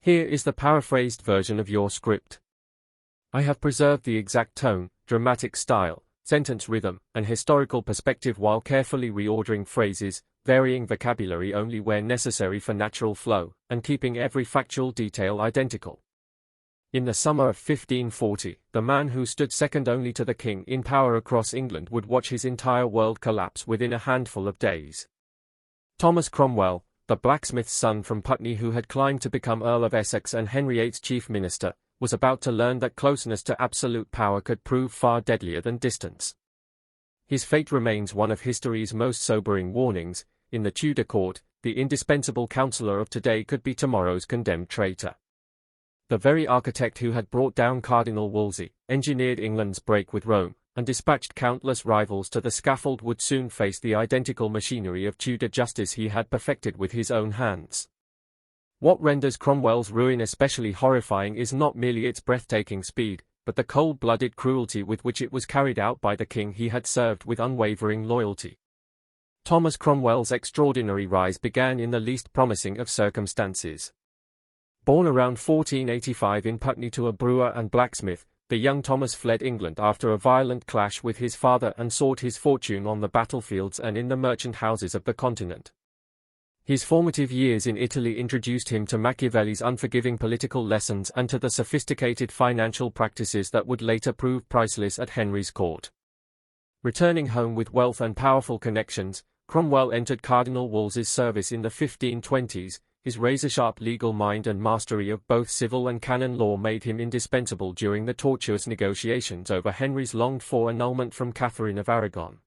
Here is the paraphrased version of your script. I have preserved the exact tone, dramatic style, sentence rhythm, and historical perspective while carefully reordering phrases, varying vocabulary only where necessary for natural flow, and keeping every factual detail identical. In the summer of 1540, the man who stood second only to the king in power across England would watch his entire world collapse within a handful of days. Thomas Cromwell, the blacksmith's son from Putney who had climbed to become Earl of Essex and Henry VIII's chief minister, was about to learn that closeness to absolute power could prove far deadlier than distance. His fate remains one of history's most sobering warnings. In the Tudor court, the indispensable counsellor of today could be tomorrow's condemned traitor. The very architect who had brought down Cardinal Wolsey, engineered England's break with Rome, and dispatched countless rivals to the scaffold would soon face the identical machinery of Tudor justice he had perfected with his own hands. What renders Cromwell's ruin especially horrifying is not merely its breathtaking speed, but the cold-blooded cruelty with which it was carried out by the king he had served with unwavering loyalty. Thomas Cromwell's extraordinary rise began in the least promising of circumstances. Born around 1485 in Putney to a brewer and blacksmith, the young Thomas fled England after a violent clash with his father and sought his fortune on the battlefields and in the merchant houses of the continent. His formative years in Italy introduced him to Machiavelli's unforgiving political lessons and to the sophisticated financial practices that would later prove priceless at Henry's court. Returning home with wealth and powerful connections, Cromwell entered Cardinal Wolsey's service in the 1520s. His razor-sharp legal mind and mastery of both civil and canon law made him indispensable during the tortuous negotiations over Henry's longed-for annulment from Catherine of Aragon.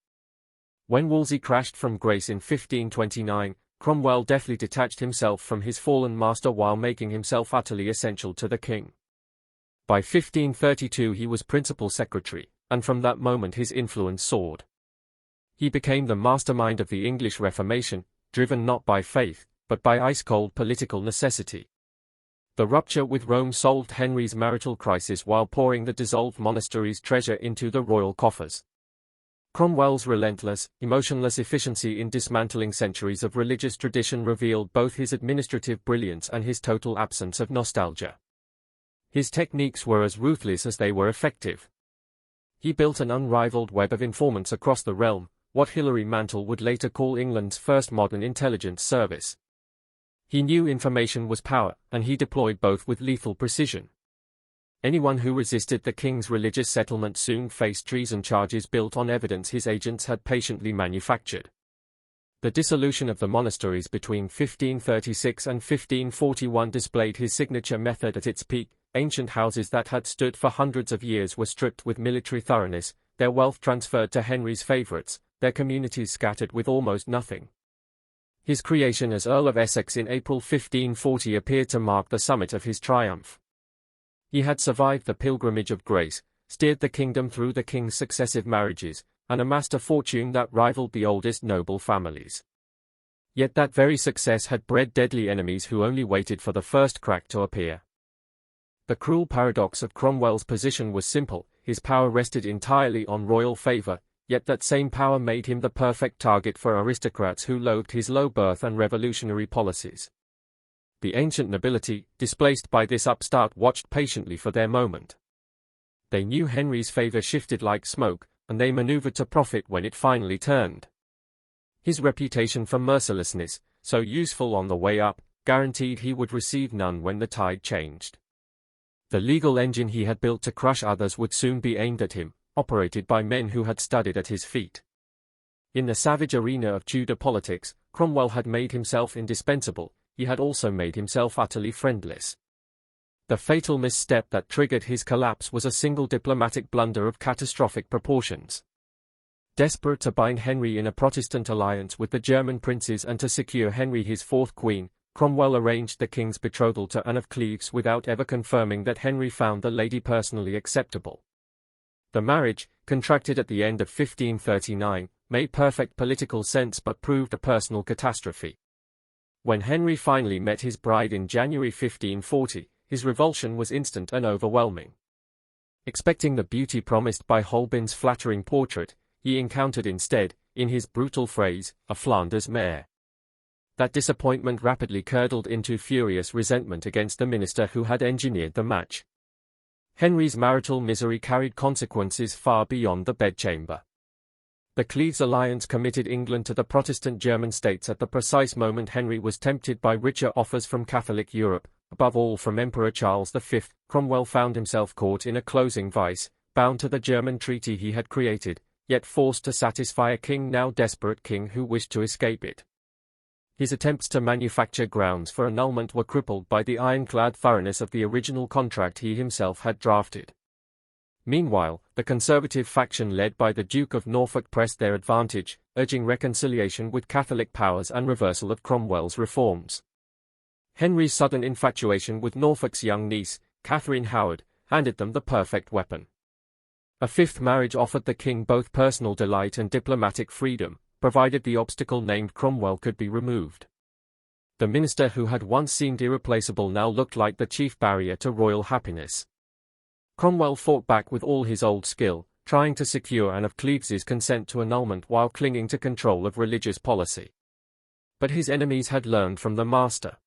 When Wolsey crashed from grace in 1529, Cromwell deftly detached himself from his fallen master while making himself utterly essential to the king. By 1532 he was principal secretary, and from that moment his influence soared. He became the mastermind of the English Reformation, driven not by faith, but by ice-cold political necessity. The rupture with Rome solved Henry's marital crisis while pouring the dissolved monastery's treasure into the royal coffers. Cromwell's relentless, emotionless efficiency in dismantling centuries of religious tradition revealed both his administrative brilliance and his total absence of nostalgia. His techniques were as ruthless as they were effective. He built an unrivaled web of informants across the realm, what Hilary Mantel would later call England's first modern intelligence service. He knew information was power, and he deployed both with lethal precision. Anyone who resisted the king's religious settlement soon faced treason charges built on evidence his agents had patiently manufactured. The dissolution of the monasteries between 1536 and 1541 displayed his signature method at its peak. Ancient houses that had stood for hundreds of years were stripped with military thoroughness, their wealth transferred to Henry's favourites, their communities scattered with almost nothing. His creation as Earl of Essex in April 1540 appeared to mark the summit of his triumph. He had survived the pilgrimage of grace, steered the kingdom through the king's successive marriages, and amassed a fortune that rivaled the oldest noble families. Yet that very success had bred deadly enemies who only waited for the first crack to appear. The cruel paradox of Cromwell's position was simple: his power rested entirely on royal favour, yet that same power made him the perfect target for aristocrats who loathed his low birth and revolutionary policies. The ancient nobility, displaced by this upstart, watched patiently for their moment. They knew Henry's favour shifted like smoke, and they manoeuvred to profit when it finally turned. His reputation for mercilessness, so useful on the way up, guaranteed he would receive none when the tide changed. The legal engine he had built to crush others would soon be aimed at him, operated by men who had studied at his feet. In the savage arena of Tudor politics, Cromwell had made himself indispensable. He had also made himself utterly friendless. The fatal misstep that triggered his collapse was a single diplomatic blunder of catastrophic proportions. Desperate to bind Henry in a Protestant alliance with the German princes and to secure Henry his fourth queen, Cromwell arranged the king's betrothal to Anne of Cleves without ever confirming that Henry found the lady personally acceptable. The marriage, contracted at the end of 1539, made perfect political sense but proved a personal catastrophe. When Henry finally met his bride in January 1540, his revulsion was instant and overwhelming. Expecting the beauty promised by Holbein's flattering portrait, he encountered instead, in his brutal phrase, a Flanders mare. That disappointment rapidly curdled into furious resentment against the minister who had engineered the match. Henry's marital misery carried consequences far beyond the bedchamber. The Cleves alliance committed England to the Protestant German states at the precise moment Henry was tempted by richer offers from Catholic Europe, above all from Emperor Charles V. Cromwell found himself caught in a closing vice, bound to the German treaty he had created, yet forced to satisfy a now desperate king who wished to escape it. His attempts to manufacture grounds for annulment were crippled by the ironclad thoroughness of the original contract he himself had drafted. Meanwhile, the conservative faction led by the Duke of Norfolk pressed their advantage, urging reconciliation with Catholic powers and reversal of Cromwell's reforms. Henry's sudden infatuation with Norfolk's young niece, Catherine Howard, handed them the perfect weapon. A fifth marriage offered the king both personal delight and diplomatic freedom, provided the obstacle named Cromwell could be removed. The minister who had once seemed irreplaceable now looked like the chief barrier to royal happiness. Cromwell fought back with all his old skill, trying to secure Anne of Cleves's consent to annulment while clinging to control of religious policy. But his enemies had learned from the master.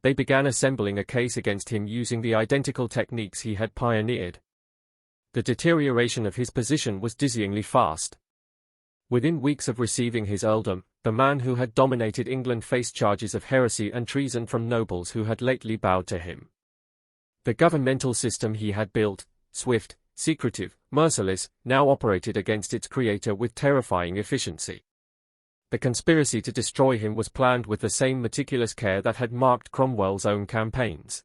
They began assembling a case against him using the identical techniques he had pioneered. The deterioration of his position was dizzyingly fast. Within weeks of receiving his earldom, the man who had dominated England faced charges of heresy and treason from nobles who had lately bowed to him. The governmental system he had built, swift, secretive, merciless, now operated against its creator with terrifying efficiency. The conspiracy to destroy him was planned with the same meticulous care that had marked Cromwell's own campaigns.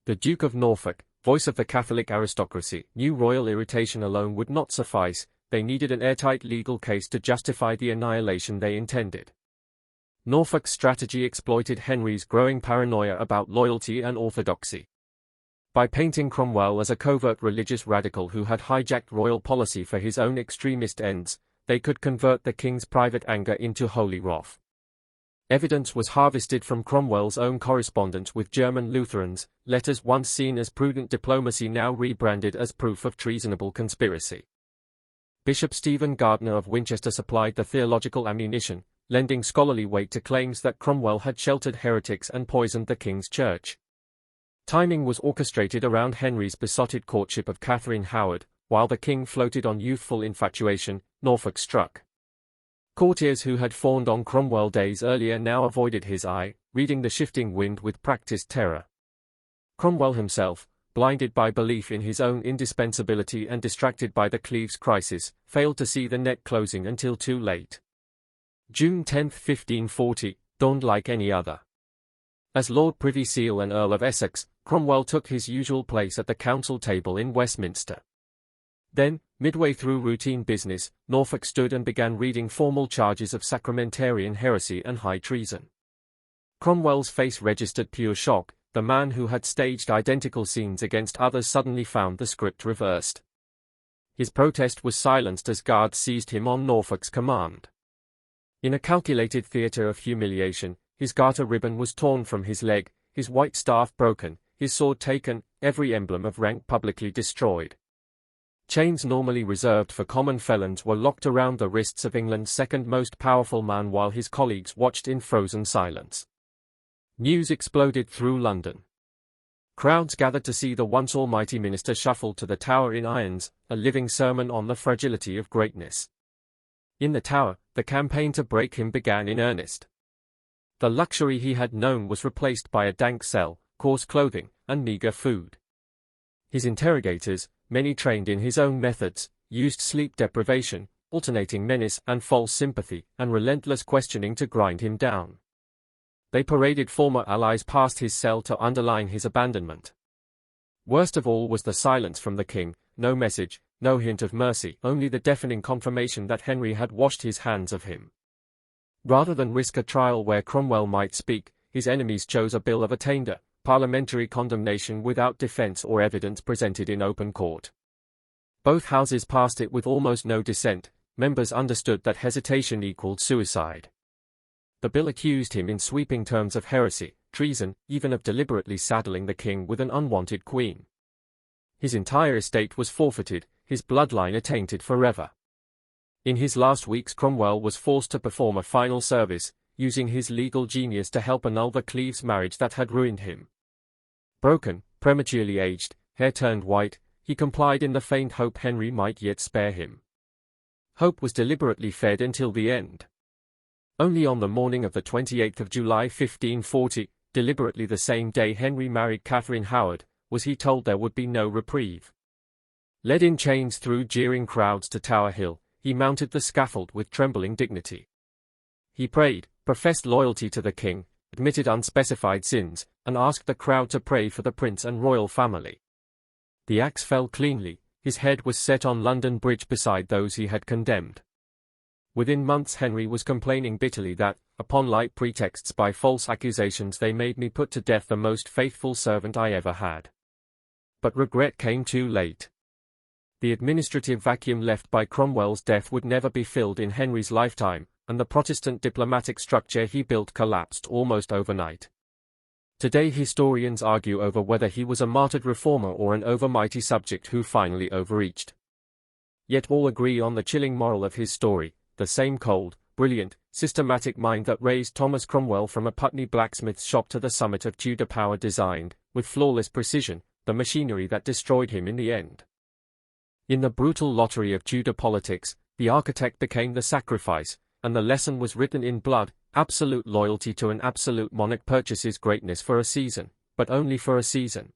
The Duke of Norfolk, voice of the Catholic aristocracy, knew royal irritation alone would not suffice. They needed an airtight legal case to justify the annihilation they intended. Norfolk's strategy exploited Henry's growing paranoia about loyalty and orthodoxy. By painting Cromwell as a covert religious radical who had hijacked royal policy for his own extremist ends, they could convert the king's private anger into holy wrath. Evidence was harvested from Cromwell's own correspondence with German Lutherans, letters once seen as prudent diplomacy now rebranded as proof of treasonable conspiracy. Bishop Stephen Gardiner of Winchester supplied the theological ammunition, lending scholarly weight to claims that Cromwell had sheltered heretics and poisoned the king's church. Timing was orchestrated around Henry's besotted courtship of Catherine Howard. While the king floated on youthful infatuation, Norfolk struck. Courtiers who had fawned on Cromwell days earlier now avoided his eye, reading the shifting wind with practiced terror. Cromwell himself, blinded by belief in his own indispensability and distracted by the Cleves crisis, failed to see the net closing until too late. June 10, 1540, dawned like any other. As Lord Privy Seal and Earl of Essex, Cromwell took his usual place at the council table in Westminster. Then, midway through routine business, Norfolk stood and began reading formal charges of sacramentarian heresy and high treason. Cromwell's face registered pure shock. The man who had staged identical scenes against others suddenly found the script reversed. His protest was silenced as guards seized him on Norfolk's command. In a calculated theatre of humiliation, his garter ribbon was torn from his leg, his white staff broken, his sword taken, every emblem of rank publicly destroyed. Chains normally reserved for common felons were locked around the wrists of England's second most powerful man while his colleagues watched in frozen silence. News exploded through London. Crowds gathered to see the once almighty minister shuffled to the Tower in irons, a living sermon on the fragility of greatness. In the Tower, the campaign to break him began in earnest. The luxury he had known was replaced by a dank cell, coarse clothing, and meager food. His interrogators, many trained in his own methods, used sleep deprivation, alternating menace and false sympathy, and relentless questioning to grind him down. They paraded former allies past his cell to underline his abandonment. Worst of all was the silence from the king, no message, no hint of mercy, only the deafening confirmation that Henry had washed his hands of him. Rather than risk a trial where Cromwell might speak, his enemies chose a bill of attainder, parliamentary condemnation without defense or evidence presented in open court. Both houses passed it with almost no dissent. Members understood that hesitation equaled suicide. The bill accused him in sweeping terms of heresy, treason, even of deliberately saddling the king with an unwanted queen. His entire estate was forfeited, his bloodline attainted forever. In his last weeks Cromwell was forced to perform a final service, using his legal genius to help annul the Cleves marriage that had ruined him. Broken, prematurely aged, hair turned white, he complied in the faint hope Henry might yet spare him. Hope was deliberately fed until the end. Only on the morning of the 28th of July 1540, deliberately the same day Henry married Catherine Howard, was he told there would be no reprieve. Led in chains through jeering crowds to Tower Hill, he mounted the scaffold with trembling dignity. He prayed, professed loyalty to the king, admitted unspecified sins, and asked the crowd to pray for the prince and royal family. The axe fell cleanly, his head was set on London Bridge beside those he had condemned. Within months Henry was complaining bitterly that, upon light pretexts by false accusations they made me put to death the most faithful servant I ever had. But regret came too late. The administrative vacuum left by Cromwell's death would never be filled in Henry's lifetime, and the Protestant diplomatic structure he built collapsed almost overnight. Today historians argue over whether he was a martyred reformer or an overmighty subject who finally overreached. Yet all agree on the chilling moral of his story, the same cold, brilliant, systematic mind that raised Thomas Cromwell from a Putney blacksmith's shop to the summit of Tudor power designed, with flawless precision, the machinery that destroyed him in the end. In the brutal lottery of Tudor politics, the architect became the sacrifice, and the lesson was written in blood: absolute loyalty to an absolute monarch purchases greatness for a season, but only for a season.